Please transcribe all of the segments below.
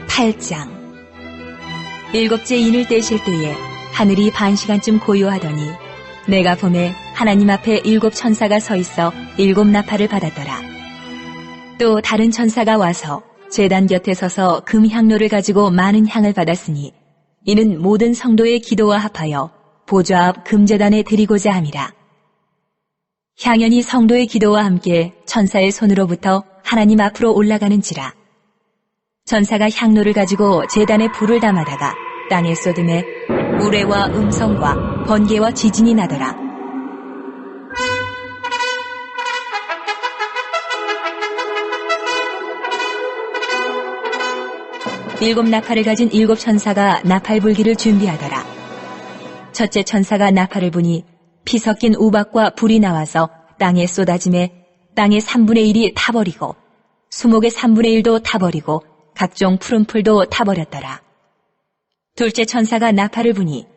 8장. 일곱째 인을 떼실 때에 하늘이 반시간쯤 고요하더니 내가 보매 하나님 앞에 7 천사가 서 있어 7 나팔을 받았더라. 또 다른 천사가 와서 제단 곁에 서서 금향로를 가지고 많은 향을 받았으니 이는 모든 성도의 기도와 합하여 보좌 앞 금제단에 드리고자 함이라. 향연이 성도의 기도와 함께 천사의 손으로부터 하나님 앞으로 올라가는지라. 천사가 향로를 가지고 제단에 불을 담아다가 땅에 쏟음에 우레와 음성과 번개와 지진이 나더라. 일곱 나팔을 가진 7 천사가 나팔 불기를 준비하더라. 첫째 천사가 나팔을 부니 피 섞인 우박과 불이 나와서 땅에 쏟아짐에 땅의 3분의 1이 타버리고 수목의 3분의 1도 타버리고 각종 푸른 풀도 타버렸더라. 둘째 천사가 나팔을 부니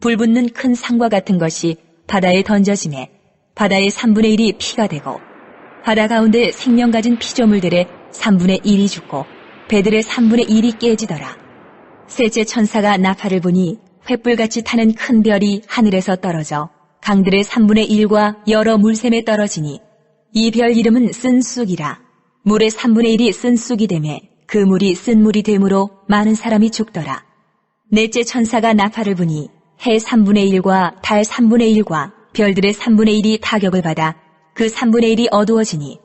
불 붙는 큰 상과 같은 것이 바다에 던져짐에 바다의 3분의 1이 피가 되고 바다 가운데 생명 가진 피조물들의 3분의 1이 죽고 배들의 3분의 1이 깨지더라. 셋째 천사가 나팔을 부니 횃불같이 타는 큰 별이 하늘에서 떨어져 강들의 3분의 1과 여러 물샘에 떨어지니 이 별 이름은 쓴쑥이라. 물의 3분의 1이 쓴쑥이 되매 그 물이 쓴 물이 되므로 많은 사람이 죽더라. 넷째 천사가 나팔을 부니 해 3분의 1과 달 3분의 1과 별들의 3분의 1이 타격을 받아 그 3분의 1이 어두워지니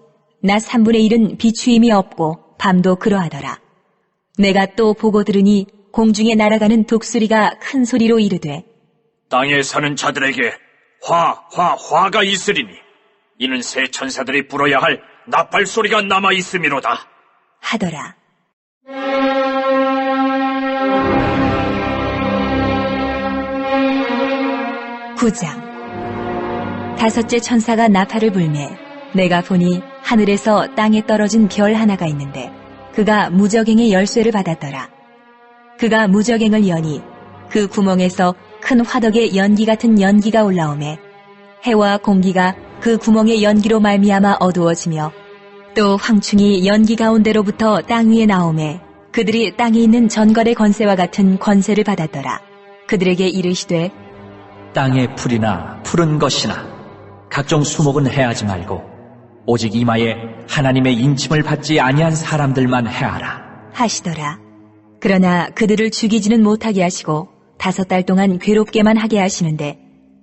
낮 3분의 1은 비추임이 없고 밤도 그러하더라. 내가 또 보고 들으니 공중에 날아가는 독수리가 큰 소리로 이르되 땅에 사는 자들에게 화가 있으리니 이는 새 천사들이 불어야 할 나팔 소리가 남아 있음이로다 하더라. 구장. 다섯째 천사가 나팔을 불매 내가 보니 하늘에서 땅에 떨어진 별 하나가 있는데 그가 무저갱의 열쇠를 받았더라. 그가 무저갱을 여니 그 구멍에서 큰 화덕의 연기 같은 연기가 올라오매 해와 공기가 그 구멍의 연기로 말미암아 어두워지며 또 황충이 연기 가운데로부터 땅 위에 나오매 그들이 땅에 있는 전갈의 권세와 같은 권세를 받았더라. 그들에게 이르시되 땅의 풀이나 푸른 것이나 각종 수목은 해하지 말고 오직 이마에 하나님의 인침을 받지 아니한 사람들만 해하라 하시더라. 그러나 그들을 죽이지는 못하게 하시고 5달 동안 괴롭게만 하게 하시는데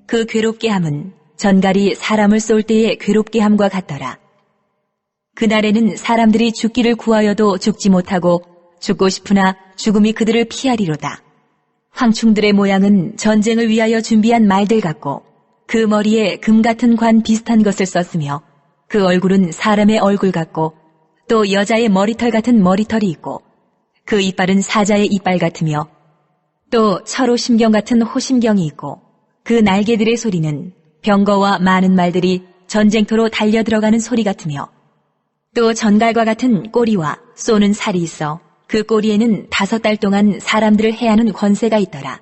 그 괴롭게 함은 전갈이 사람을 쏠 때의 괴롭게 함과 같더라. 그날에는 사람들이 죽기를 구하여도 죽지 못하고 죽고 싶으나 죽음이 그들을 피하리로다. 황충들의 모양은 전쟁을 위하여 준비한 말들 같고 그 머리에 금 같은 관 비슷한 것을 썼으며 그 얼굴은 사람의 얼굴 같고 또 여자의 머리털 같은 머리털이 있고 그 이빨은 사자의 이빨 같으며 또 철호 심경 같은 호심경이 있고 그 날개들의 소리는 병거와 많은 말들이 전쟁터로 달려 들어가는 소리 같으며 또 전갈과 같은 꼬리와 쏘는 살이 있어 그 꼬리에는 5달 동안 사람들을 해하는 권세가 있더라.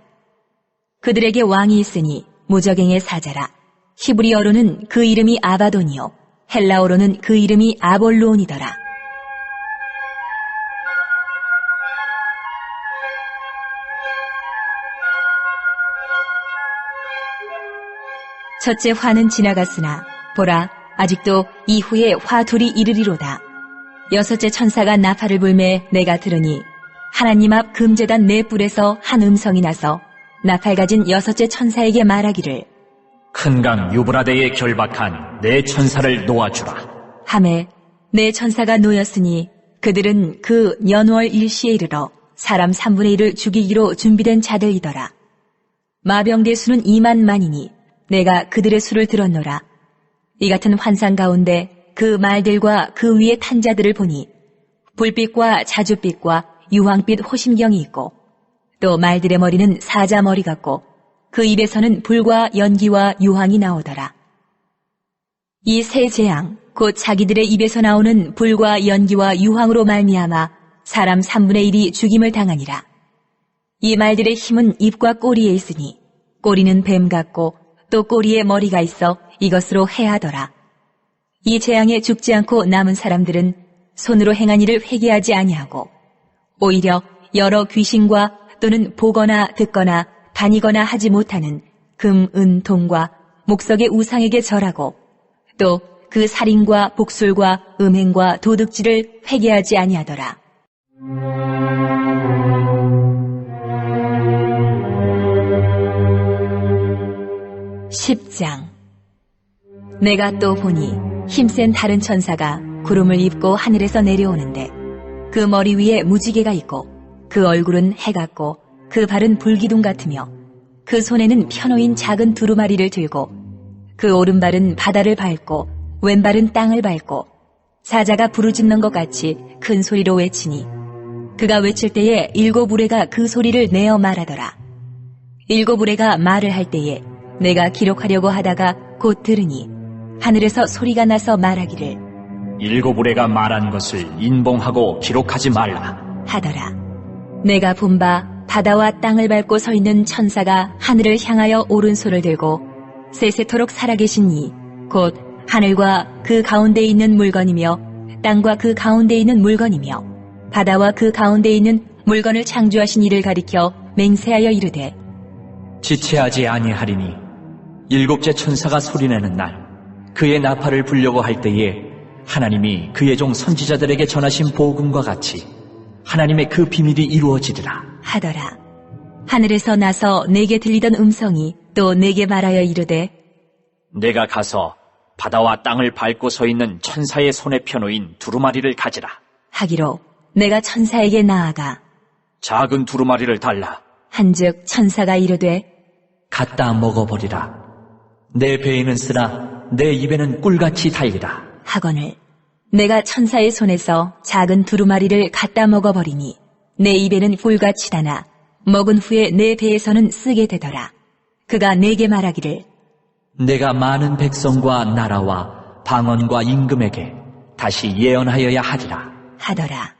그들에게 왕이 있으니 무저갱의 사자라. 히브리어로는 그 이름이 아바돈이요 헬라어로는 그 이름이 아볼로온이더라. 첫째 화는 지나갔으나 보라 아직도 이후에 화 둘이 이르리로다. 여섯째 천사가 나팔을 불매 내가 들으니 하나님 앞 금제단 네 뿔에서 한 음성이 나서 나팔 가진 여섯째 천사에게 말하기를 큰 강 유브라데에 결박한 네 천사를 놓아주라 하매 네 천사가 놓였으니 그들은 그 연월 일시에 이르러 사람 3분의 1을 죽이기로 준비된 자들이더라. 마병대 수는 2만만이니 내가 그들의 수를 들었노라. 이 같은 환상 가운데 그 말들과 그 위에 탄 자들을 보니 불빛과 자줏빛과 유황빛 호심경이 있고 또 말들의 머리는 사자 머리 같고 그 입에서는 불과 연기와 유황이 나오더라. 이 세 재앙 곧 자기들의 입에서 나오는 불과 연기와 유황으로 말미암아 사람 3분의 1이 죽임을 당하니라. 이 말들의 힘은 입과 꼬리에 있으니 꼬리는 뱀 같고 또 꼬리에 머리가 있어 이것으로 해하더라. 이 재앙에 죽지 않고 남은 사람들은 손으로 행한 일을 회개하지 아니하고 오히려 여러 귀신과 또는 보거나 듣거나 다니거나 하지 못하는 금, 은, 동과 목석의 우상에게 절하고 또 그 살인과 복술과 음행과 도둑질을 회개하지 아니하더라. 10장. 내가 또 보니 힘센 다른 천사가 구름을 입고 하늘에서 내려오는데 그 머리 위에 무지개가 있고 그 얼굴은 해 같고 그 발은 불기둥 같으며 그 손에는 편호인 작은 두루마리를 들고 그 오른발은 바다를 밟고 왼발은 땅을 밟고 사자가 부르짖는 것 같이 큰 소리로 외치니 그가 외칠 때에 7 우레가 그 소리를 내어 말하더라. 7 우레가 말을 할 때에 내가 기록하려고 하다가 곧 들으니 하늘에서 소리가 나서 말하기를 7 우레가 말한 것을 인봉하고 기록하지 말라 하더라. 내가 본 바 바다와 땅을 밟고 서 있는 천사가 하늘을 향하여 오른손을 들고 세세토록 살아계신 이 곧 하늘과 그 가운데 있는 물건이며 땅과 그 가운데 있는 물건이며 바다와 그 가운데 있는 물건을 창조하신 이를 가리켜 맹세하여 이르되 지체하지 아니하리니 7째 천사가 소리내는 날 그의 나팔을 불려고 할 때에 하나님이 그의 종 선지자들에게 전하신 복음과 같이 하나님의 그 비밀이 이루어지리라 하더라. 하늘에서 나서 내게 들리던 음성이 또 내게 말하여 이르되 내가 가서 바다와 땅을 밟고 서 있는 천사의 손에 펴놓인 두루마리를 가지라 하기로 내가 천사에게 나아가 작은 두루마리를 달라 한즉 천사가 이르되 갖다 먹어버리라 내 배에는 쓰나 내 입에는 꿀같이 달리라 하거늘 내가 천사의 손에서 작은 두루마리를 갖다 먹어버리니 내 입에는 꿀같이 다나 먹은 후에 내 배에서는 쓰게 되더라. 그가 내게 말하기를 내가 많은 백성과 나라와 방언과 임금에게 다시 예언하여야 하리라 하더라.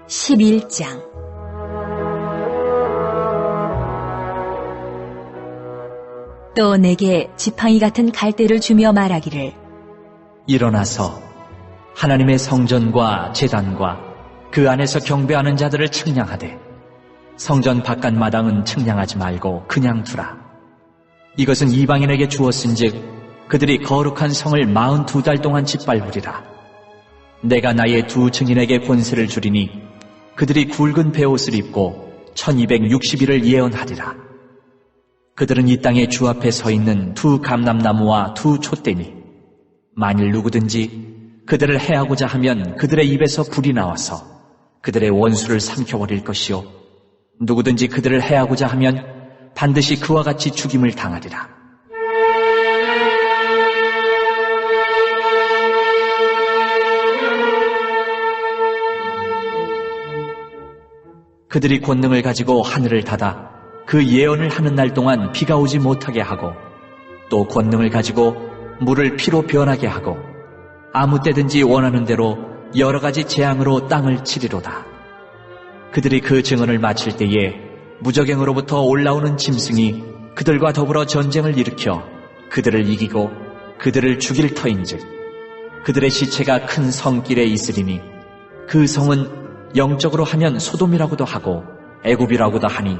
(11장) 또 내게 지팡이 같은 갈대를 주며 말하기를 일어나서 하나님의 성전과 제단과 그 안에서 경배하는 자들을 측량하되 성전 바깥 마당은 측량하지 말고 그냥 두라. 이것은 이방인에게 주었은즉 그들이 거룩한 성을 42달 동안 짓밟으리라. 내가 나의 2 증인에게 권세를 주리니 그들이 굵은 베옷을 입고 1260일을 예언하리라. 그들은 이 땅의 주 앞에 서 있는 2 감람나무와 2 촛대니 만일 누구든지 그들을 해하고자 하면 그들의 입에서 불이 나와서 그들의 원수를 삼켜버릴 것이요 누구든지 그들을 해하고자 하면 반드시 그와 같이 죽임을 당하리라. 그들이 권능을 가지고 하늘을 닫아 그 예언을 하는 날 동안 비가 오지 못하게 하고 또 권능을 가지고 물을 피로 변하게 하고 아무 때든지 원하는 대로 여러 가지 재앙으로 땅을 치리로다. 그들이 그 증언을 마칠 때에 무저갱으로부터 올라오는 짐승이 그들과 더불어 전쟁을 일으켜 그들을 이기고 그들을 죽일 터인즉 그들의 시체가 큰 성길에 있으리니 그 성은 영적으로 하면 소돔이라고도 하고 애굽이라고도 하니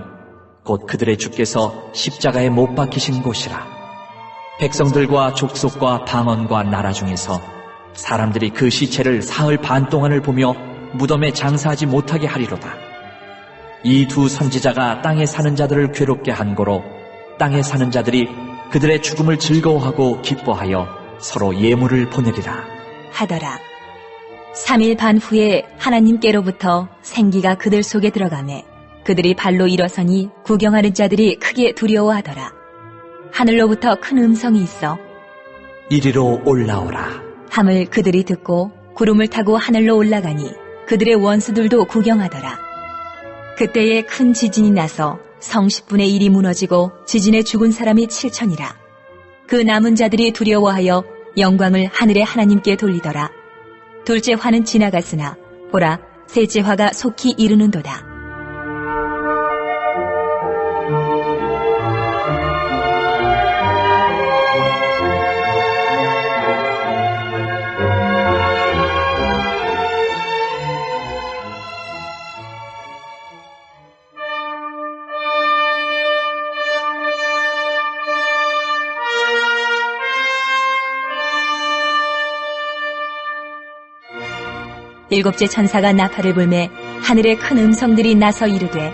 곧 그들의 주께서 십자가에 못 박히신 곳이라. 백성들과 족속과 방언과 나라 중에서 사람들이 그 시체를 사흘 반 동안을 보며 무덤에 장사하지 못하게 하리로다. 이 2 선지자가 땅에 사는 자들을 괴롭게 한 고로 땅에 사는 자들이 그들의 죽음을 즐거워하고 기뻐하여 서로 예물을 보내리라 하더라. 3일 반 후에 하나님께로부터 생기가 그들 속에 들어가매 그들이 발로 일어서니 구경하는 자들이 크게 두려워하더라. 하늘로부터 큰 음성이 있어 이리로 올라오라 함을 그들이 듣고 구름을 타고 하늘로 올라가니 그들의 원수들도 구경하더라. 그때에 큰 지진이 나서 성 10분의 1이 무너지고 지진에 죽은 사람이 7천이라. 그 남은 자들이 두려워하여 영광을 하늘의 하나님께 돌리더라. 둘째 화는 지나갔으나 보라 셋째 화가 속히 이르는도다. 일곱째 천사가 나팔을 불매 하늘에 큰 음성들이 나서 이르되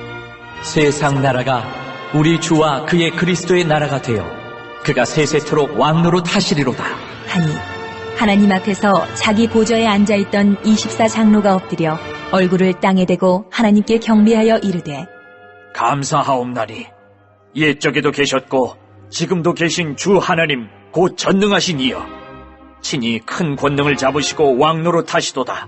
세상 나라가 우리 주와 그의 그리스도의 나라가 되어 그가 세세토록 왕노로 타시리로다 하니 하나님 앞에서 자기 보좌에 앉아있던 24장로가 엎드려 얼굴을 땅에 대고 하나님께 경배하여 이르되 감사하옵나니 옛적에도 계셨고 지금도 계신 주 하나님 곧 전능하신 이여 친히 큰 권능을 잡으시고 왕노로 타시도다.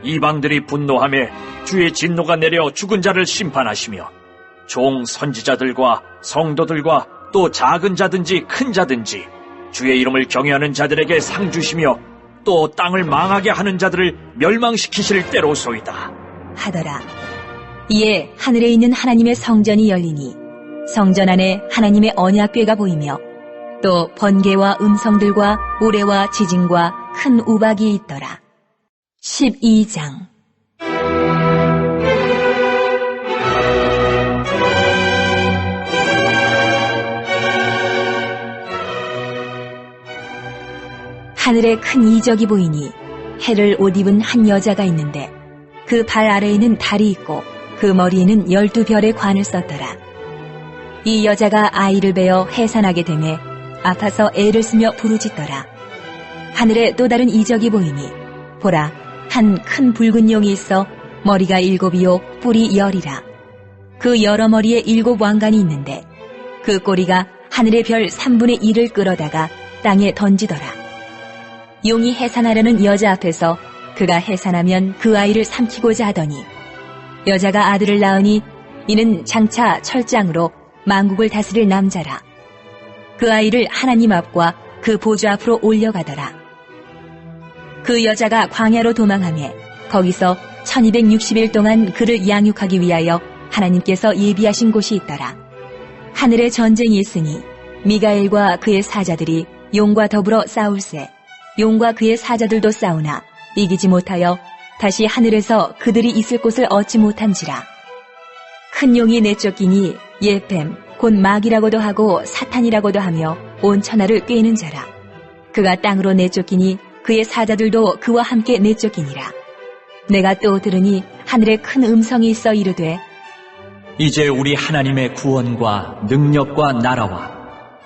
이방들이 분노하며 주의 진노가 내려 죽은 자를 심판하시며 종 선지자들과 성도들과 또 작은 자든지 큰 자든지 주의 이름을 경외하는 자들에게 상 주시며 또 땅을 망하게 하는 자들을 멸망시키실 때로소이다 하더라. 이에 하늘에 있는 하나님의 성전이 열리니 성전 안에 하나님의 언약궤가 보이며 또 번개와 음성들과 우레와 지진과 큰 우박이 있더라. 12장 하늘에 큰 이적이 보이니 해를 옷 입은 한 여자가 있는데 그 발 아래에는 달이 있고 그 머리에는 12별의 관을 썼더라. 이 여자가 아이를 베어 해산하게 되매 아파서 애를 쓰며 부르짖더라. 하늘에 또 다른 이적이 보이니 보라 한 큰 붉은 용이 있어 머리가 7이요 뿔이 10이라. 그 여러 머리에 7 왕관이 있는데 그 꼬리가 하늘의 별 3분의 1을 끌어다가 땅에 던지더라. 용이 해산하려는 여자 앞에서 그가 해산하면 그 아이를 삼키고자 하더니 여자가 아들을 낳으니 이는 장차 철장으로 만국을 다스릴 남자라. 그 아이를 하나님 앞과 그 보좌 앞으로 올려가더라. 그 여자가 광야로 도망하며 거기서 1260일 동안 그를 양육하기 위하여 하나님께서 예비하신 곳이 있더라. 하늘에 전쟁이 있으니 미가엘과 그의 사자들이 용과 더불어 싸울세. 용과 그의 사자들도 싸우나 이기지 못하여 다시 하늘에서 그들이 있을 곳을 얻지 못한지라. 큰 용이 내쫓기니 예뱀 곧 마귀라고도 하고 사탄이라고도 하며 온 천하를 꿰는 자라. 그가 땅으로 내쫓기니 그의 사자들도 그와 함께 내쫓기니라. 내가 또 들으니 하늘에 큰 음성이 있어 이르되 이제 우리 하나님의 구원과 능력과 나라와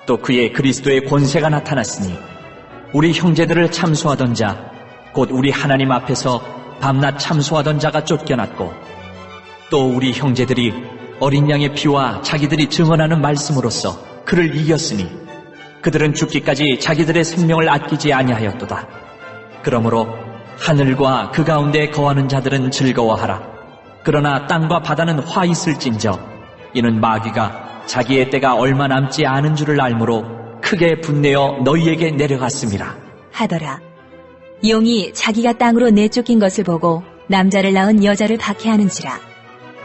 또 그의 그리스도의 권세가 나타났으니 우리 형제들을 참소하던 자 곧 우리 하나님 앞에서 밤낮 참소하던 자가 쫓겨났고 또 우리 형제들이 어린 양의 피와 자기들이 증언하는 말씀으로써 그를 이겼으니 그들은 죽기까지 자기들의 생명을 아끼지 아니하였도다. 그러므로 하늘과 그 가운데 거하는 자들은 즐거워하라. 그러나 땅과 바다는 화 있을진저 이는 마귀가 자기의 때가 얼마 남지 않은 줄을 알므로 크게 분내어 너희에게 내려갔음이라 하더라. 용이 자기가 땅으로 내쫓긴 것을 보고 남자를 낳은 여자를 박해하는지라.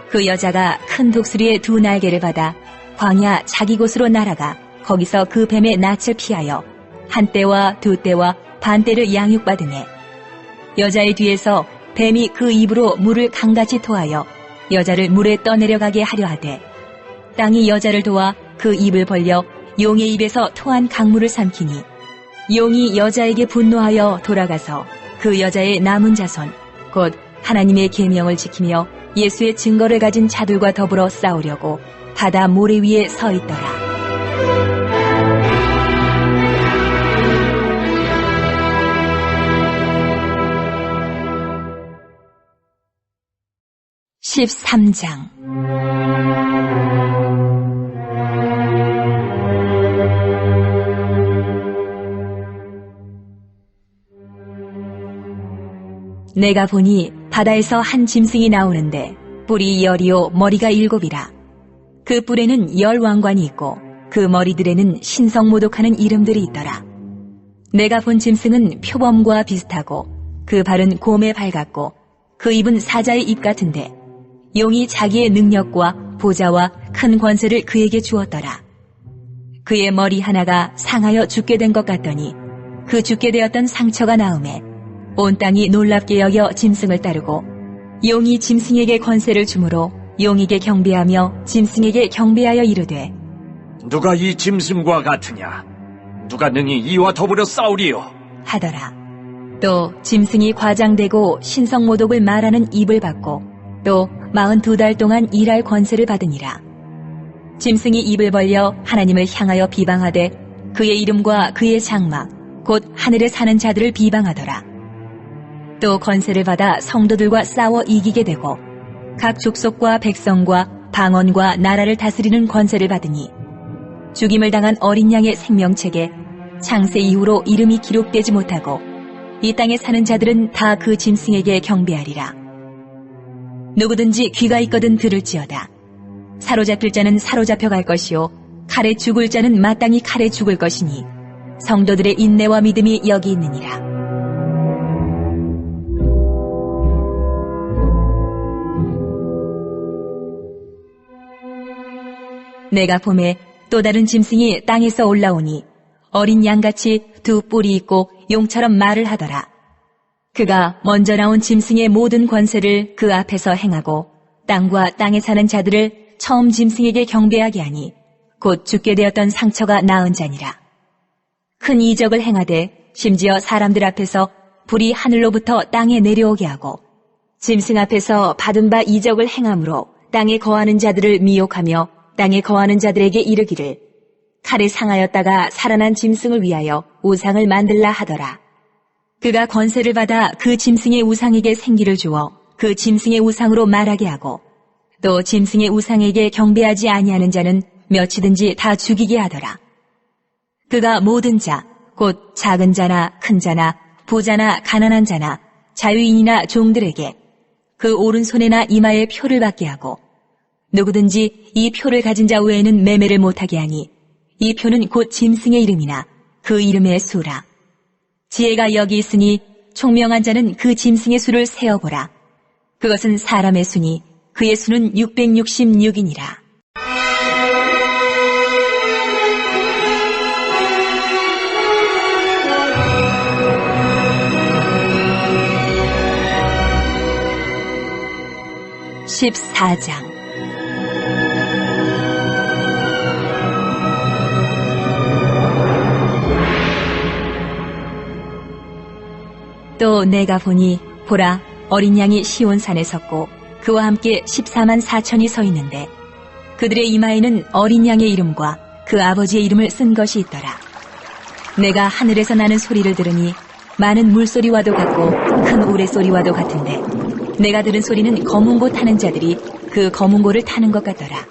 그 여자가 큰 독수리의 2 날개를 받아 광야 자기 곳으로 날아가 거기서 그 뱀의 낯을 피하여 한 떼와 2 떼와 반 떼를 양육받으매 여자의 뒤에서 뱀이 그 입으로 물을 강같이 토하여 여자를 물에 떠내려가게 하려 하되 땅이 여자를 도와 그 입을 벌려 용의 입에서 토한 강물을 삼키니 용이 여자에게 분노하여 돌아가서 그 여자의 남은 자손 곧 하나님의 계명을 지키며 예수의 증거를 가진 자들과 더불어 싸우려고 바다 모래 위에 서 있더라. (13장) 내가 보니 바다에서 한 짐승이 나오는데 뿔이 10이요 머리가 7이라. 그 뿔에는 10 왕관이 있고 그 머리들에는 신성모독하는 이름들이 있더라. 내가 본 짐승은 표범과 비슷하고 그 발은 곰의 발 같고 그 입은 사자의 입 같은데 용이 자기의 능력과 보좌와 큰 권세를 그에게 주었더라. 그의 머리 하나가 상하여 죽게 된 것 같더니 그 죽게 되었던 상처가 나음에 온 땅이 놀랍게 여겨 짐승을 따르고 용이 짐승에게 권세를 주므로 용에게 경배하며 짐승에게 경배하여 이르되 누가 이 짐승과 같으냐? 누가 능히 이와 더불어 싸우리요? 하더라. 또 짐승이 과장되고 신성모독을 말하는 입을 받고 또 42달 동안 일할 권세를 받으니라. 짐승이 입을 벌려 하나님을 향하여 비방하되 그의 이름과 그의 장막 곧 하늘에 사는 자들을 비방하더라. 또 권세를 받아 성도들과 싸워 이기게 되고 각 족속과 백성과 방언과 나라를 다스리는 권세를 받으니 죽임을 당한 어린 양의 생명책에 창세 이후로 이름이 기록되지 못하고 이 땅에 사는 자들은 다 그 짐승에게 경배하리라. 누구든지 귀가 있거든 들을지어다. 사로잡힐 자는 사로잡혀 갈 것이요 칼에 죽을 자는 마땅히 칼에 죽을 것이니 성도들의 인내와 믿음이 여기 있느니라. 내가 봄에 또 다른 짐승이 땅에서 올라오니 어린 양같이 두 뿔이 있고 용처럼 말을 하더라. 그가 먼저 나온 짐승의 모든 권세를 그 앞에서 행하고 땅과 땅에 사는 자들을 처음 짐승에게 경배하게 하니 곧 죽게 되었던 상처가 나은 자니라. 큰 이적을 행하되 심지어 사람들 앞에서 불이 하늘로부터 땅에 내려오게 하고 짐승 앞에서 받은 바 이적을 행함으로 땅에 거하는 자들을 미혹하며 땅에 거하는 자들에게 이르기를 칼에 상하였다가 살아난 짐승을 위하여 우상을 만들라 하더라. 그가 권세를 받아 그 짐승의 우상에게 생기를 주어 그 짐승의 우상으로 말하게 하고 또 짐승의 우상에게 경배하지 아니하는 자는 몇이든지 다 죽이게 하더라. 그가 모든 자, 곧 작은 자나 큰 자나 부자나 가난한 자나 자유인이나 종들에게 그 오른손에나 이마에 표를 받게 하고 누구든지 이 표를 가진 자 외에는 매매를 못하게 하니 이 표는 곧 짐승의 이름이나 그 이름의 수라. 지혜가 여기 있으니 총명한 자는 그 짐승의 수를 세어보라. 그것은 사람의 수니 그의 수는 666이니라. (14장) 또 내가 보니 보라 어린 양이 시온산에 섰고 그와 함께 14만 4천이 서 있는데 그들의 이마에는 어린 양의 이름과 그 아버지의 이름을 쓴 것이 있더라. 내가 하늘에서 나는 소리를 들으니 많은 물소리와도 같고 큰 우레소리와도 같은데 내가 들은 소리는 검은고 타는 자들이 그 검은고를 타는 것 같더라.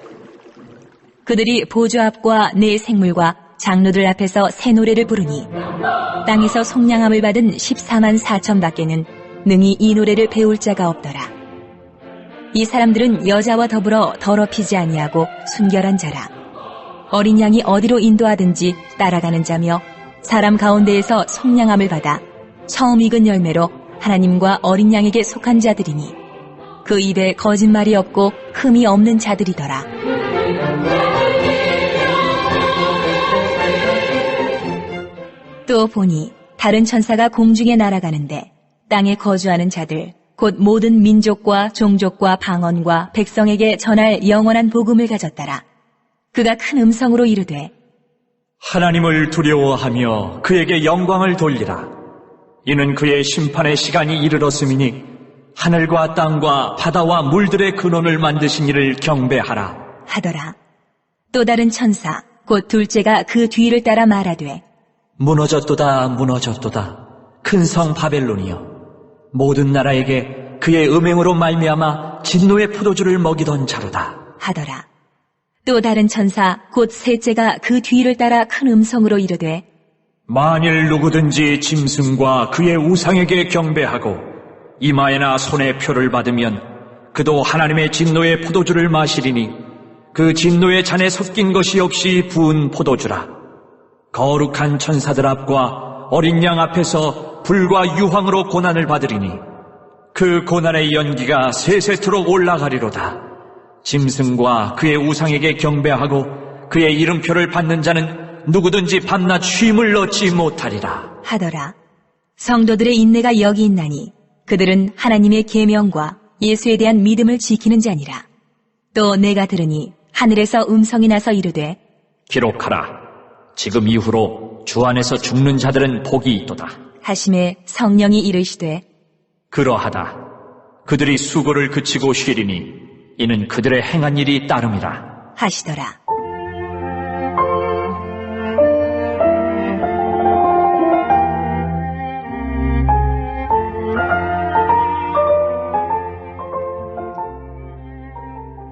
그들이 보좌 앞과 네 생물과 장로들 앞에서 새 노래를 부르니 땅에서 속량함을 받은 14만 4천 밖에는 능히 이 노래를 배울 자가 없더라. 이 사람들은 여자와 더불어 더럽히지 아니하고 순결한 자라. 어린 양이 어디로 인도하든지 따라가는 자며 사람 가운데에서 속량함을 받아 처음 익은 열매로 하나님과 어린 양에게 속한 자들이니 그 입에 거짓말이 없고 흠이 없는 자들이더라. 또 보니 다른 천사가 공중에 날아가는데 땅에 거주하는 자들 곧 모든 민족과 종족과 방언과 백성에게 전할 영원한 복음을 가졌더라. 그가 큰 음성으로 이르되 하나님을 두려워하며 그에게 영광을 돌리라. 이는 그의 심판의 시간이 이르렀음이니 하늘과 땅과 바다와 물들의 근원을 만드신 이를 경배하라 하더라. 또 다른 천사 곧 둘째가 그 뒤를 따라 말하되 무너졌도다 무너졌도다 큰 성 바벨론이여 모든 나라에게 그의 음행으로 말미암아 진노의 포도주를 먹이던 자로다 하더라. 또 다른 천사 곧 셋째가 그 뒤를 따라 큰 음성으로 이르되 만일 누구든지 짐승과 그의 우상에게 경배하고 이마에나 손에 표를 받으면 그도 하나님의 진노의 포도주를 마시리니 그 진노의 잔에 섞인 것이 역시 부은 포도주라. 거룩한 천사들 앞과 어린 양 앞에서 불과 유황으로 고난을 받으리니 그 고난의 연기가 세세토록 올라가리로다. 짐승과 그의 우상에게 경배하고 그의 이름표를 받는 자는 누구든지 밤낮 쉼을 얻지 못하리라. 하더라. 성도들의 인내가 여기 있나니 그들은 하나님의 계명과 예수에 대한 믿음을 지키는 자니라. 또 내가 들으니 하늘에서 음성이 나서 이르되 기록하라. 지금 이후로 주 안에서 죽는 자들은 복이 있도다. 하심에 성령이 이르시되 그러하다. 그들이 수고를 그치고 쉬리니 이는 그들의 행한 일이 따름이라. 하시더라.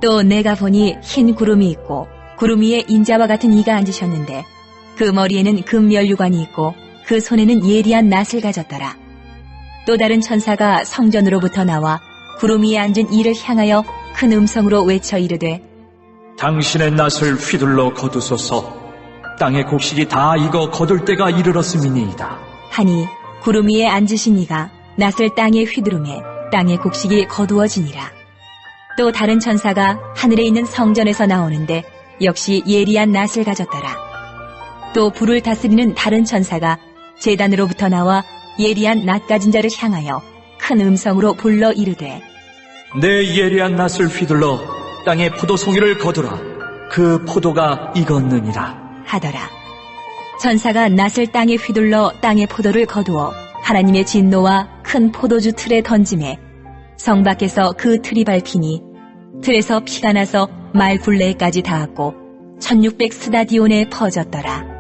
또 내가 보니 흰 구름이 있고 구름 위에 인자와 같은 이가 앉으셨는데 그 머리에는 금면류관이 있고 그 손에는 예리한 낫을 가졌더라. 또 다른 천사가 성전으로부터 나와 구름 위에 앉은 이를 향하여 큰 음성으로 외쳐 이르되 당신의 낫을 휘둘러 거두소서. 땅의 곡식이 다 익어 거둘 때가 이르렀음이니이다. 하니 구름 위에 앉으신 이가 낫을 땅에 휘두르매 땅의 곡식이 거두어지니라. 또 다른 천사가 하늘에 있는 성전에서 나오는데 역시 예리한 낫을 가졌더라. 또 불을 다스리는 다른 천사가 제단으로부터 나와 예리한 낫 가진 자를 향하여 큰 음성으로 불러 이르되 내 예리한 낫을 휘둘러 땅의 포도송이를 거두라. 그 포도가 익었느니라. 하더라. 천사가 낫을 땅에 휘둘러 땅의 포도를 거두어 하나님의 진노와 큰 포도주 틀에 던짐에 성 밖에서 그 틀이 밟히니 틀에서 피가 나서 말 굴레까지 닿았고 1600 스다디온에 퍼졌더라.